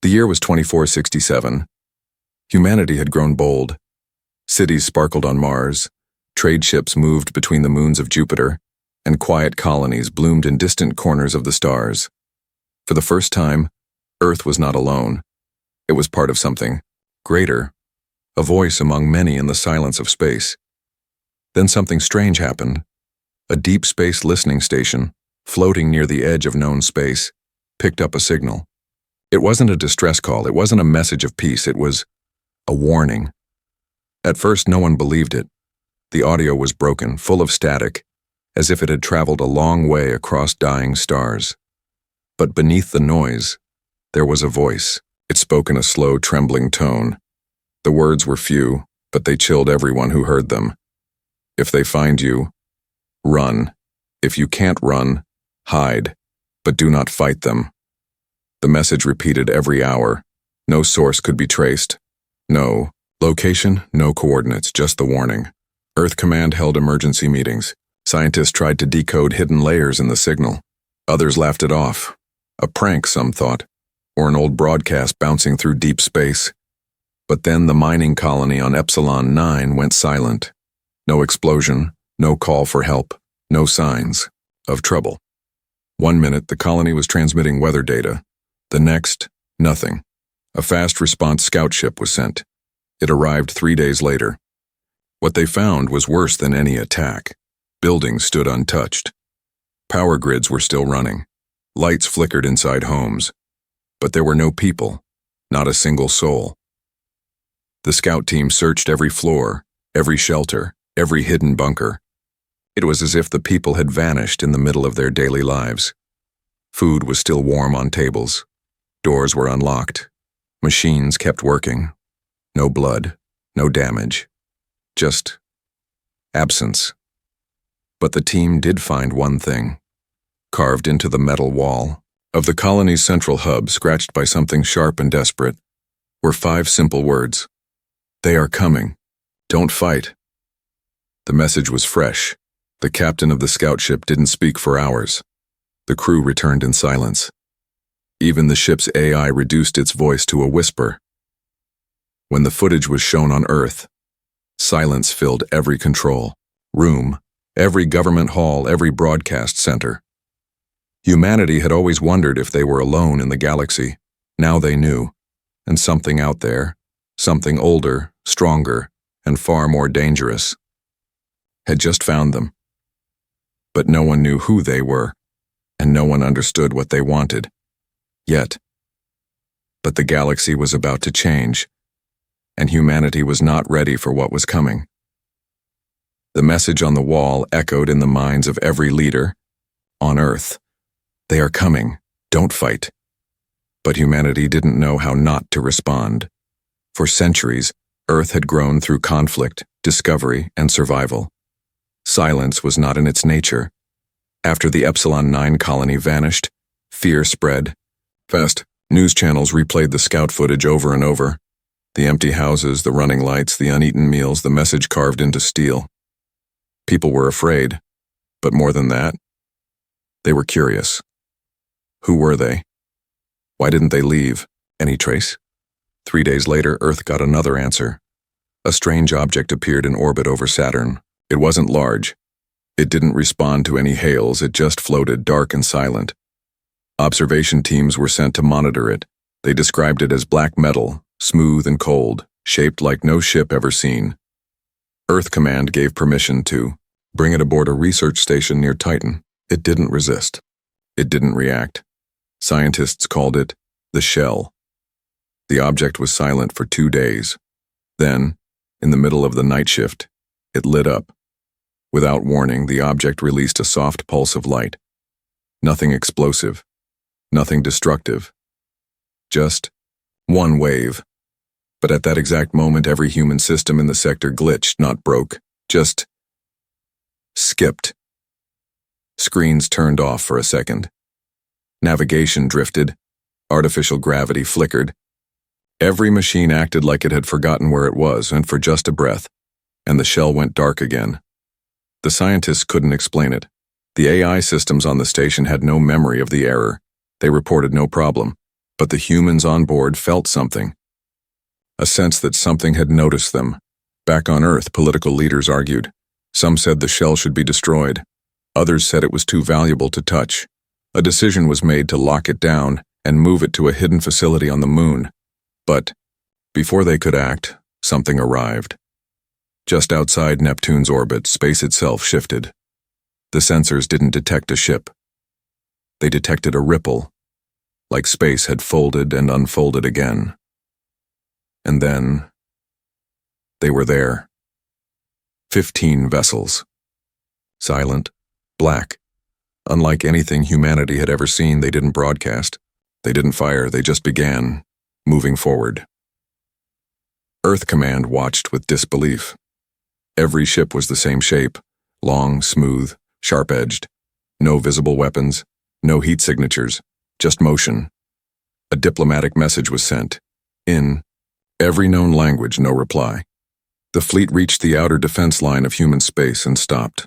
The year was 2467. Humanity had grown bold. Cities sparkled on Mars, trade ships moved between the moons of Jupiter, and quiet colonies bloomed in distant corners of the stars. For the first time, Earth was not alone. It was part of something greater, a voice among many in the silence of space. Then something strange happened. A deep space listening station, floating near the edge of known space, picked up a signal. It wasn't a distress call, it wasn't a message of peace, it was a warning. At first, no one believed it. The audio was broken, full of static, as if it had traveled a long way across dying stars. But beneath the noise, there was a voice. It spoke in a slow, trembling tone. The words were few, but they chilled everyone who heard them. If they find you, run. If you can't run, hide, but do not fight them. The message repeated every hour. No source could be traced. No location, no coordinates, just the warning. Earth Command held emergency meetings. Scientists tried to decode hidden layers in the signal. Others laughed it off. A prank, some thought, or an old broadcast bouncing through deep space. But then the mining colony on Epsilon 9 went silent. No explosion, no call for help, no signs of trouble. 1 minute, the colony was transmitting weather data. The next, nothing. A fast response scout ship was sent. It arrived 3 days later. What they found was worse than any attack. Buildings stood untouched. Power grids were still running. Lights flickered inside homes. But there were no people, not a single soul. The scout team searched every floor, every shelter, every hidden bunker. It was as if the people had vanished in the middle of their daily lives. Food was still warm on tables. Doors were unlocked. Machines kept working. No blood, no damage. Just absence. But the team did find one thing. Carved into the metal wall of the colony's central hub, scratched by something sharp and desperate, were 5 simple words. They are coming. Don't fight. The message was fresh. The captain of the scout ship didn't speak for hours. The crew returned in silence. Even the ship's AI reduced its voice to a whisper. When the footage was shown on Earth, silence filled every control room, every government hall, every broadcast center. Humanity had always wondered if they were alone in the galaxy. Now they knew. And something out there, something older, stronger, and far more dangerous, had just found them. But no one knew who they were, and no one understood what they wanted. Yet. But the galaxy was about to change, and humanity was not ready for what was coming. The message on the wall echoed in the minds of every leader on Earth. They are coming. Don't fight. But humanity didn't know how not to respond. For centuries, Earth had grown through conflict, discovery, and survival. Silence was not in its nature. After the Epsilon 9 colony vanished, fear spread. Fast, news channels replayed the scout footage over and over. The empty houses, the running lights, the uneaten meals, the message carved into steel. People were afraid, but more than that, they were curious. Who were they? Why didn't they leave? Any trace? 3 days later, Earth got another answer. A strange object appeared in orbit over Saturn. It wasn't large. It didn't respond to any hails, it just floated dark and silent. Observation teams were sent to monitor it. They described it as black metal, smooth and cold, shaped like no ship ever seen. Earth Command gave permission to bring it aboard a research station near Titan. It didn't resist. It didn't react. Scientists called it the shell. The object was silent for 2 days. Then, in the middle of the night shift, it lit up. Without warning, the object released a soft pulse of light. Nothing explosive. Nothing destructive. Just one wave. But at that exact moment, every human system in the sector glitched, not broke, just skipped. Screens turned off for a second. Navigation drifted. Artificial gravity flickered. Every machine acted like it had forgotten where it was, and for just a breath, and the shell went dark again. The scientists couldn't explain it. The AI systems on the station had no memory of the error. They reported no problem, But the humans on board felt something. A sense that something had noticed them. Back on Earth, political leaders argued. Some said the shell should be destroyed. Others said it was too valuable to touch. A decision was made to lock it down and move it to a hidden facility on the moon. But before they could act, something arrived. Just outside Neptune's orbit, space itself shifted. The sensors didn't detect a ship. They detected a ripple, like space had folded and unfolded again. And then they were there. 15 vessels. Silent, black. Unlike anything humanity had ever seen, they didn't broadcast. They didn't fire, they just began, moving forward. Earth Command watched with disbelief. Every ship was the same shape, long, smooth, sharp-edged. No visible weapons, no heat signatures, just motion. A diplomatic message was sent. In every known language, no reply. The fleet reached the outer defense line of human space and stopped.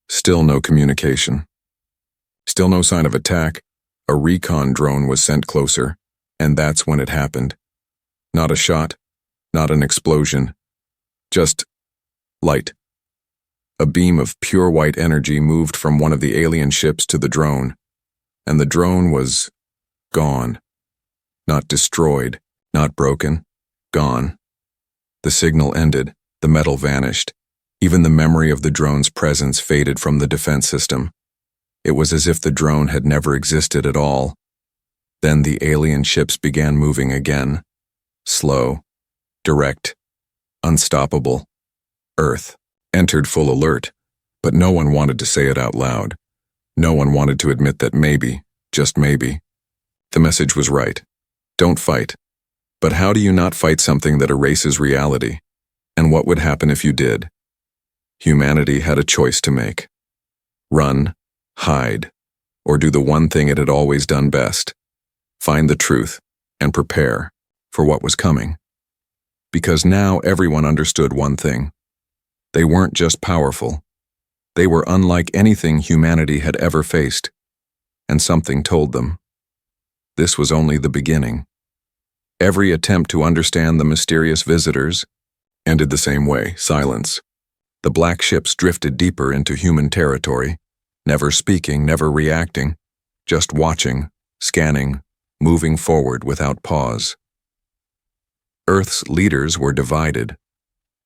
Still no communication. Still no sign of attack. A recon drone was sent closer, and that's when it happened. Not a shot, not an explosion, just light. A beam of pure white energy moved from one of the alien ships to the drone, and the drone was gone. Not destroyed, not broken, gone. The signal ended, the metal vanished. Even the memory of the drone's presence faded from the defense system. It was as if the drone had never existed at all. Then the alien ships began moving again. Slow, direct, unstoppable. Earth entered full alert, but no one wanted to say it out loud. No one wanted to admit that maybe, just maybe, the message was right. Don't fight. But how do you not fight something that erases reality? And what would happen if you did? Humanity had a choice to make. Run, hide, or do the one thing it had always done best. Find the truth and prepare for what was coming. Because now everyone understood one thing. They weren't just powerful. They were unlike anything humanity had ever faced. And something told them. This was only the beginning. Every attempt to understand the mysterious visitors ended the same way, silence. The black ships drifted deeper into human territory, never speaking, never reacting, just watching, scanning, moving forward without pause. Earth's leaders were divided.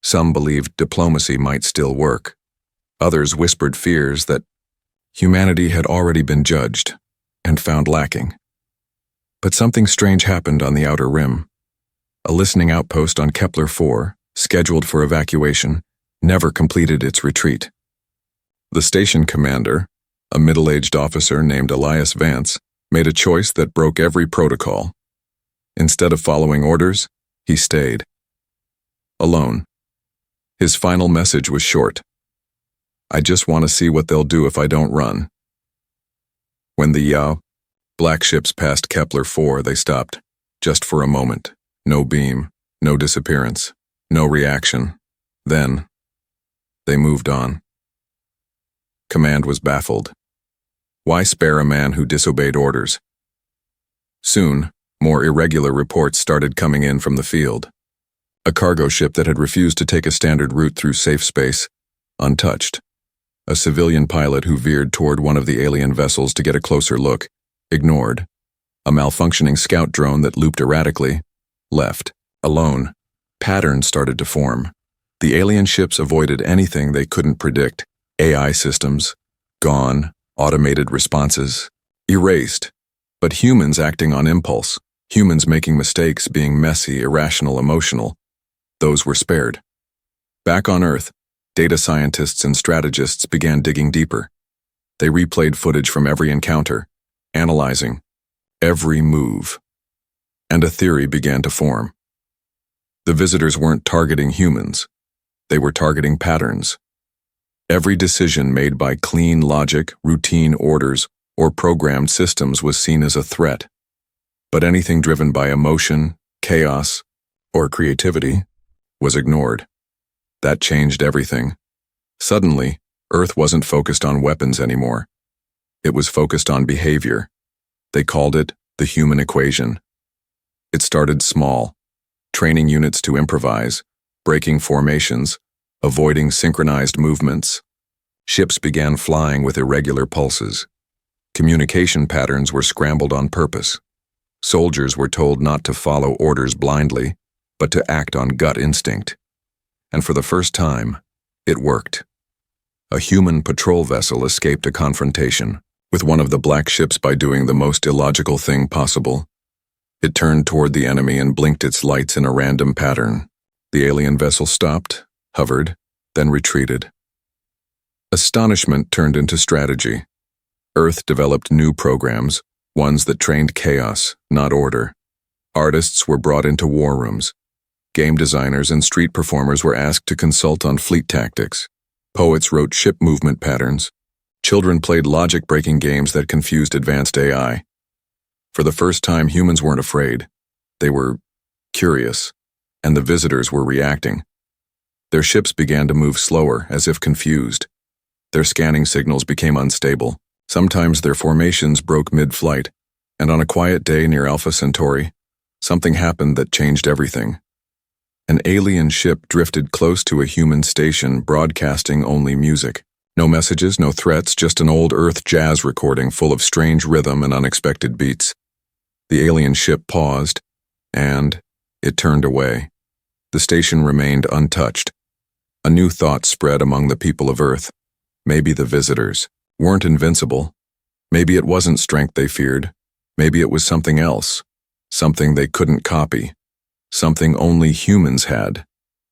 Some believed diplomacy might still work. Others whispered fears that humanity had already been judged and found lacking. But something strange happened on the outer rim. A listening outpost on Kepler-4, scheduled for evacuation, never completed its retreat. The station commander, a middle-aged officer named Elias Vance, made a choice that broke every protocol. Instead of following orders, he stayed. Alone. His final message was short. I just want to see what they'll do if I don't run. When the black ships passed Kepler-4, they stopped, just for a moment. No beam, no disappearance, no reaction. Then, they moved on. Command was baffled. Why spare a man who disobeyed orders? Soon, more irregular reports started coming in from the field. A cargo ship that had refused to take a standard route through safe space, untouched. A civilian pilot who veered toward one of the alien vessels to get a closer look, ignored. A malfunctioning scout drone that looped erratically, left, alone. Patterns started to form. The alien ships avoided anything they couldn't predict. AI systems, gone. Automated responses, erased. But humans acting on impulse. Humans making mistakes, being messy, irrational, emotional. Those were spared. Back on Earth, data scientists and strategists began digging deeper. They replayed footage from every encounter, analyzing every move. And a theory began to form. The visitors weren't targeting humans. They were targeting patterns. Every decision made by clean logic, routine orders, or programmed systems was seen as a threat. But anything driven by emotion, chaos, or creativity was ignored. That changed everything. Suddenly, Earth wasn't focused on weapons anymore. It was focused on behavior. They called it the human equation. It started small, training units to improvise, breaking formations, avoiding synchronized movements. Ships began flying with irregular pulses. Communication patterns were scrambled on purpose. Soldiers were told not to follow orders blindly, but to act on gut instinct. And for the first time, it worked. A human patrol vessel escaped a confrontation with one of the black ships by doing the most illogical thing possible. It turned toward the enemy and blinked its lights in a random pattern. The alien vessel stopped, hovered, then retreated. Astonishment turned into strategy. Earth developed new programs, ones that trained chaos, not order. Artists were brought into war rooms. Game designers and street performers were asked to consult on fleet tactics. Poets wrote ship movement patterns. Children played logic-breaking games that confused advanced AI. For the first time, humans weren't afraid. They were curious, and the visitors were reacting. Their ships began to move slower, as if confused. Their scanning signals became unstable. Sometimes their formations broke mid-flight, and on a quiet day near Alpha Centauri, something happened that changed everything. An alien ship drifted close to a human station broadcasting only music. No messages, no threats, just an old Earth jazz recording full of strange rhythm and unexpected beats. The alien ship paused, and it turned away. The station remained untouched. A new thought spread among the people of Earth. Maybe the visitors weren't invincible. Maybe it wasn't strength they feared. Maybe it was something else. Something they couldn't copy. Something only humans had.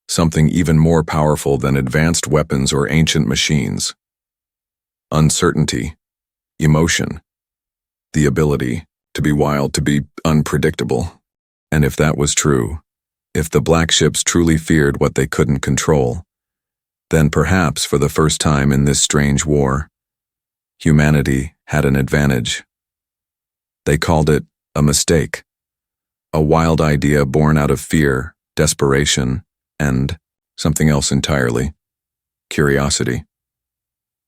Something even more powerful than advanced weapons or ancient machines. Uncertainty. Emotion. The ability to be wild, to be unpredictable. And if that was true, if the black ships truly feared what they couldn't control, then perhaps for the first time in this strange war, humanity had an advantage. They called it a mistake, a wild idea born out of fear, desperation, and something else entirely, curiosity.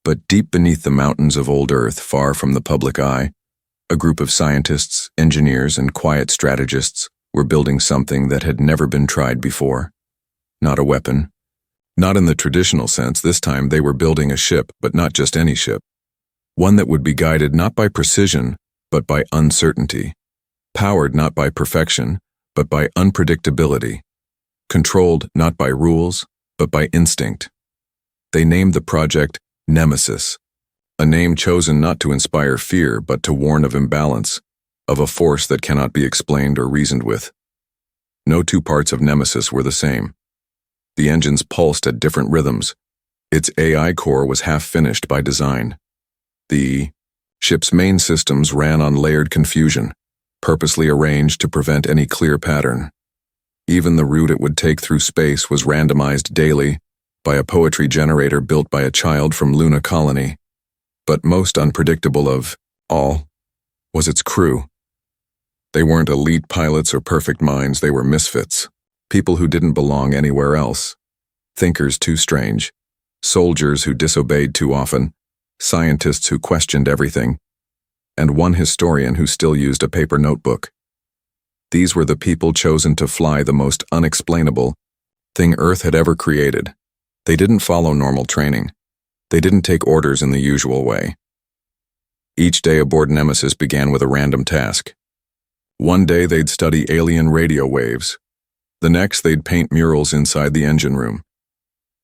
But deep beneath the mountains of old Earth, far from the public eye, a group of scientists, engineers, and quiet strategists were building something that had never been tried before. Not a weapon. Not in the traditional sense. This time they were building a ship, but not just any ship. One that would be guided not by precision, but by uncertainty. Powered not by perfection, but by unpredictability. Controlled not by rules, but by instinct. They named the project Nemesis, a name chosen not to inspire fear, but to warn of imbalance, of a force that cannot be explained or reasoned with. No two parts of Nemesis were the same. The engines pulsed at different rhythms. Its AI core was half-finished by design. The ship's main systems ran on layered confusion, purposely arranged to prevent any clear pattern. Even the route it would take through space was randomized daily by a poetry generator built by a child from Luna Colony. But most unpredictable of all was its crew. They weren't elite pilots or perfect minds, they were misfits. People who didn't belong anywhere else. Thinkers too strange. Soldiers who disobeyed too often. Scientists who questioned everything. And one historian who still used a paper notebook. These were the people chosen to fly the most unexplainable thing Earth had ever created. They didn't follow normal training. They didn't take orders in the usual way. Each day aboard Nemesis began with a random task. One day they'd study alien radio waves. The next they'd paint murals inside the engine room.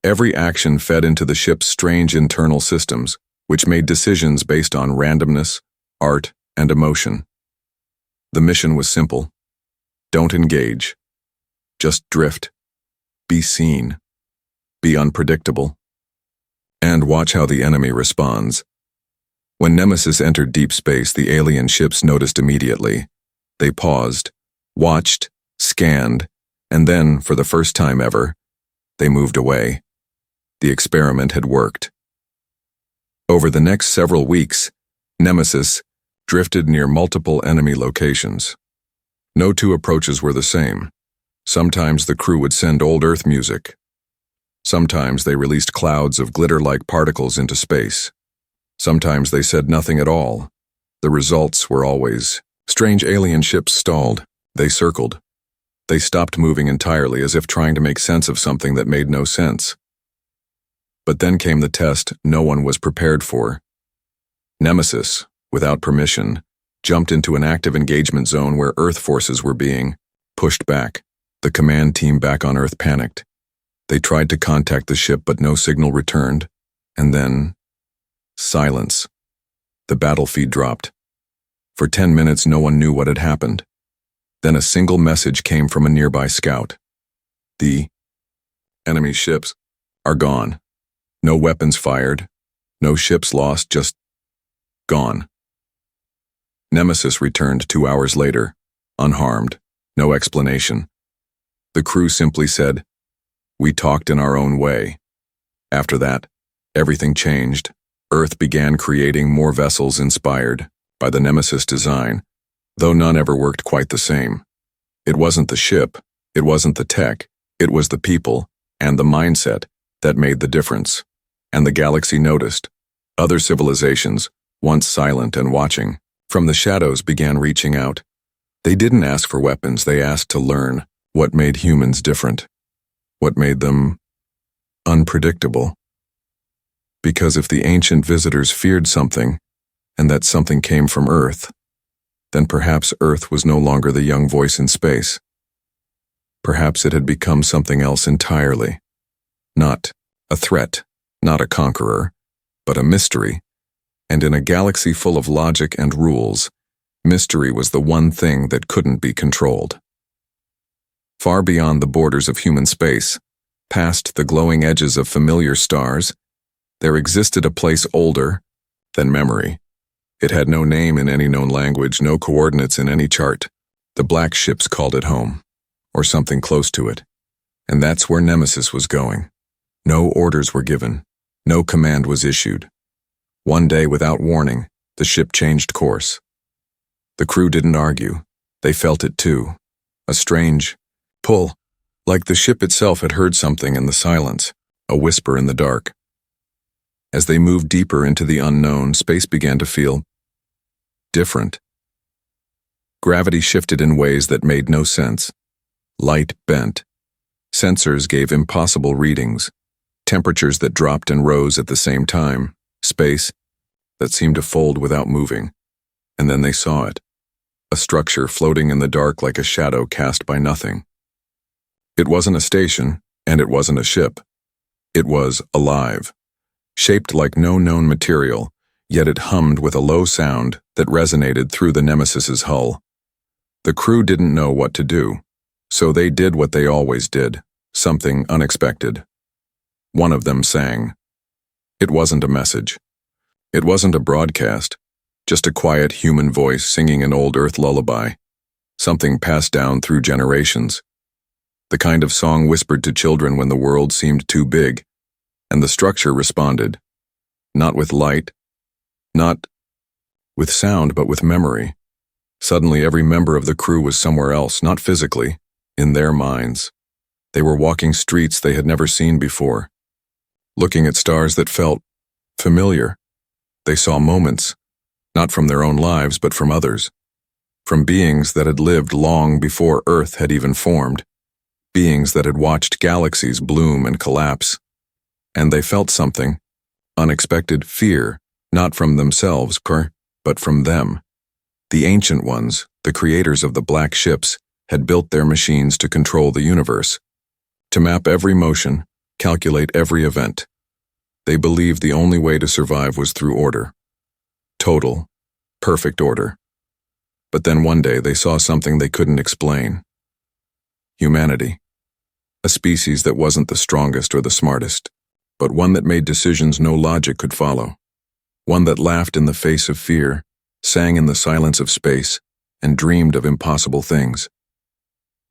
Every action fed into the ship's strange internal systems, which made decisions based on randomness, art, and emotion. The mission was simple. Don't engage. Just drift. Be seen. Be unpredictable. And watch how the enemy responds. When Nemesis entered deep space, the alien ships noticed immediately. They paused, watched, scanned, and then, for the first time ever, they moved away. The experiment had worked. Over the next several weeks, Nemesis drifted near multiple enemy locations. No two approaches were the same. Sometimes the crew would send old Earth music. Sometimes they released clouds of glitter-like particles into space. Sometimes they said nothing at all. The results were always strange alien ships stalled. They circled, They stopped moving entirely, as if trying to make sense of something that made no sense. But then came the test no one was prepared for. Nemesis, without permission, jumped into an active engagement zone where Earth forces were being pushed back. The command team back on Earth panicked. They tried to contact the ship, but no signal returned. And then, silence. The battle feed dropped. For 10 minutes, no one knew what had happened. Then a single message came from a nearby scout. The enemy ships are gone. No weapons fired, no ships lost, just gone. Nemesis returned 2 hours later, unharmed, no explanation. The crew simply said, "We talked in our own way." After that, everything changed. Earth began creating more vessels inspired by the Nemesis design, though none ever worked quite the same. It wasn't the ship, it wasn't the tech, it was the people and the mindset that made the difference. And the galaxy noticed. Other civilizations, once silent and watching, from the shadows began reaching out. They didn't ask for weapons, they asked to learn what made humans different, what made them unpredictable. Because if the ancient visitors feared something, and that something came from Earth, then perhaps Earth was no longer the young voice in space. Perhaps it had become something else entirely. Not a threat, not a conqueror, but a mystery. And in a galaxy full of logic and rules, mystery was the one thing that couldn't be controlled. Far beyond the borders of human space, past the glowing edges of familiar stars, there existed a place older than memory. It had no name in any known language, no coordinates in any chart. The black ships called it home, or something close to it. And that's where Nemesis was going. No orders were given. No command was issued. One day, without warning, the ship changed course. The crew didn't argue. They felt it too. A strange pull, like the ship itself had heard something in the silence, a whisper in the dark. As they moved deeper into the unknown, space began to feel different. Gravity shifted in ways that made no sense. Light bent. Sensors gave impossible readings. Temperatures that dropped and rose at the same time. Space that seemed to fold without moving. And then they saw it. A structure floating in the dark like a shadow cast by nothing. It wasn't a station, and it wasn't a ship. It was alive. Shaped like no known material, yet it hummed with a low sound that resonated through the Nemesis's hull. The crew didn't know what to do, so they did what they always did, something unexpected. One of them sang. It wasn't a message. It wasn't a broadcast, just a quiet human voice singing an old Earth lullaby, something passed down through generations. The kind of song whispered to children when the world seemed too big, and the structure responded, not with light, not with sound, but with memory. Suddenly every member of the crew was somewhere else, not physically, in their minds. They were walking streets they had never seen before, looking at stars that felt familiar. They saw moments, not from their own lives, but from others, from beings that had lived long before Earth had even formed, beings that had watched galaxies bloom and collapse. And they felt something, unexpected fear, not from themselves, but from them. The ancient ones, the creators of the black ships, had built their machines to control the universe, to map every motion, calculate every event. They believed the only way to survive was through order. Total, perfect order. But then one day they saw something they couldn't explain. Humanity. A species that wasn't the strongest or the smartest, but one that made decisions no logic could follow. One that laughed in the face of fear, sang in the silence of space, and dreamed of impossible things.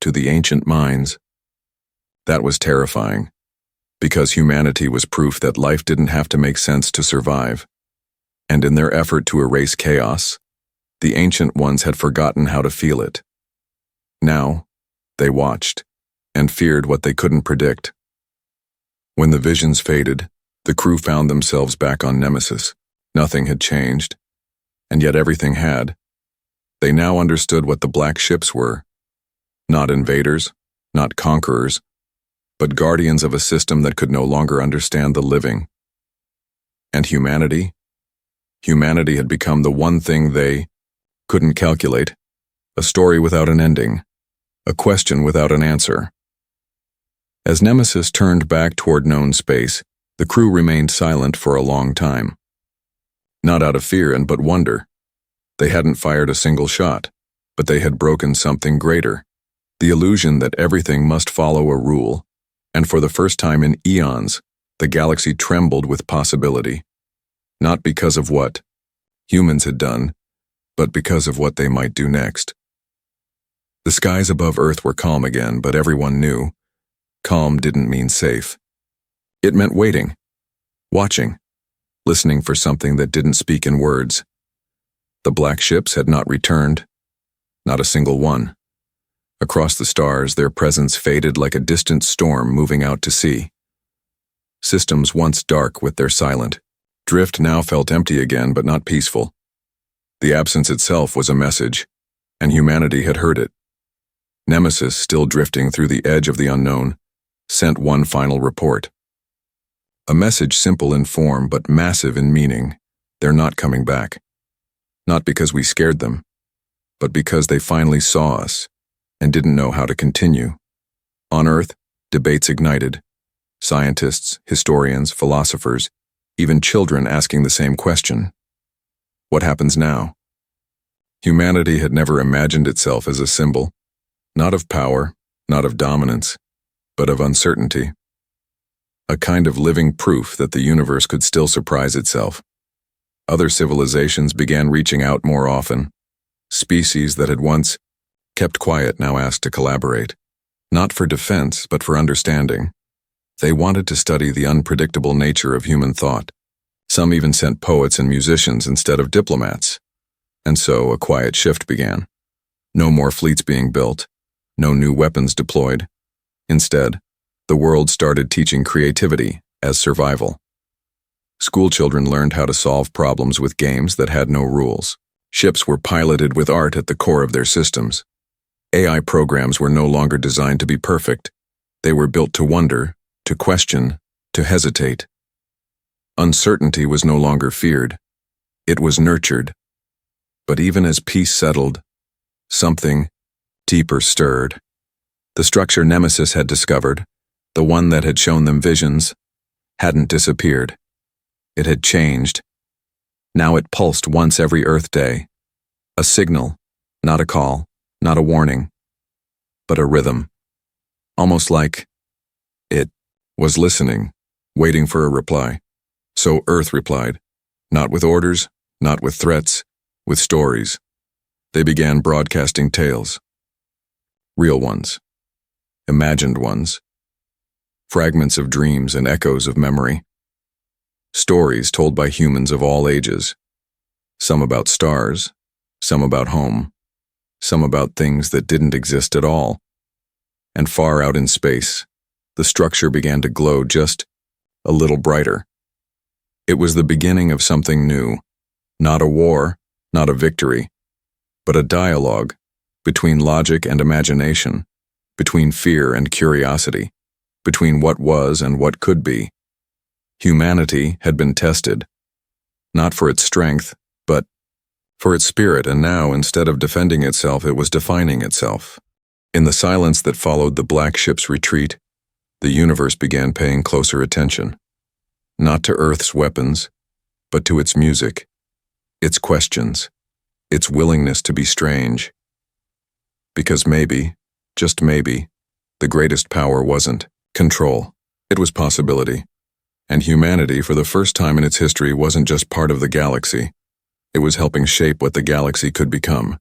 To the ancient minds, that was terrifying, because humanity was proof that life didn't have to make sense to survive. And in their effort to erase chaos, the ancient ones had forgotten how to feel it. Now, they watched, and feared what they couldn't predict. When the visions faded, the crew found themselves back on Nemesis. Nothing had changed, and yet everything had. They now understood what the black ships were. Not invaders, not conquerors, but guardians of a system that could no longer understand the living. And humanity? Humanity had become the one thing they couldn't calculate, a story without an ending, a question without an answer. As Nemesis turned back toward known space, the crew remained silent for a long time. Not out of fear but wonder. They hadn't fired a single shot, but they had broken something greater, the illusion that everything must follow a rule, and for the first time in eons, the galaxy trembled with possibility. Not because of what humans had done, but because of what they might do next. The skies above Earth were calm again, but everyone knew calm didn't mean safe. It meant waiting, watching, listening for something that didn't speak in words. The black ships had not returned, not a single one. Across the stars, their presence faded like a distant storm moving out to sea. Systems once dark with their silent drift now felt empty again, but not peaceful. The absence itself was a message, and humanity had heard it. Nemesis, still drifting through the edge of the unknown, sent one final report. A message simple in form but massive in meaning. They're not coming back. Not because we scared them, but because they finally saw us and didn't know how to continue. On Earth, debates ignited. Scientists, historians, philosophers, even children asking the same question. What happens now? Humanity had never imagined itself as a symbol, not of power, not of dominance, but of uncertainty. A kind of living proof that the universe could still surprise itself. Other civilizations began reaching out more often. Species that had once kept quiet now asked to collaborate, not for defense, but for understanding. They wanted to study the unpredictable nature of human thought. Some even sent poets and musicians instead of diplomats. And so a quiet shift began. No more fleets being built, no new weapons deployed. Instead, the world started teaching creativity as survival. Schoolchildren learned how to solve problems with games that had no rules. Ships were piloted with art at the core of their systems. AI programs were no longer designed to be perfect. They were built to wonder, to question, to hesitate. Uncertainty was no longer feared. It was nurtured. But even as peace settled, something deeper stirred. The structure Nemesis had discovered, the one that had shown them visions, hadn't disappeared. It had changed. Now it pulsed once every Earth day. A signal, not a call, not a warning, but a rhythm. Almost like it was listening, waiting for a reply. So Earth replied, not with orders, not with threats, with stories. They began broadcasting tales. Real ones. Imagined ones. Fragments of dreams and echoes of memory. Stories told by humans of all ages. Some about stars, some about home, some about things that didn't exist at all. And far out in space, the structure began to glow just a little brighter. It was the beginning of something new. Not a war, not a victory, but a dialogue between logic and imagination, between fear and curiosity, between what was and what could be. Humanity had been tested, not for its strength, but for its spirit, and now, instead of defending itself, it was defining itself. In the silence that followed the black ship's retreat, the universe began paying closer attention, not to Earth's weapons, but to its music, its questions, its willingness to be strange. Because maybe, just maybe, the greatest power wasn't control. It was possibility. And humanity, for the first time in its history, wasn't just part of the galaxy. It was helping shape what the galaxy could become.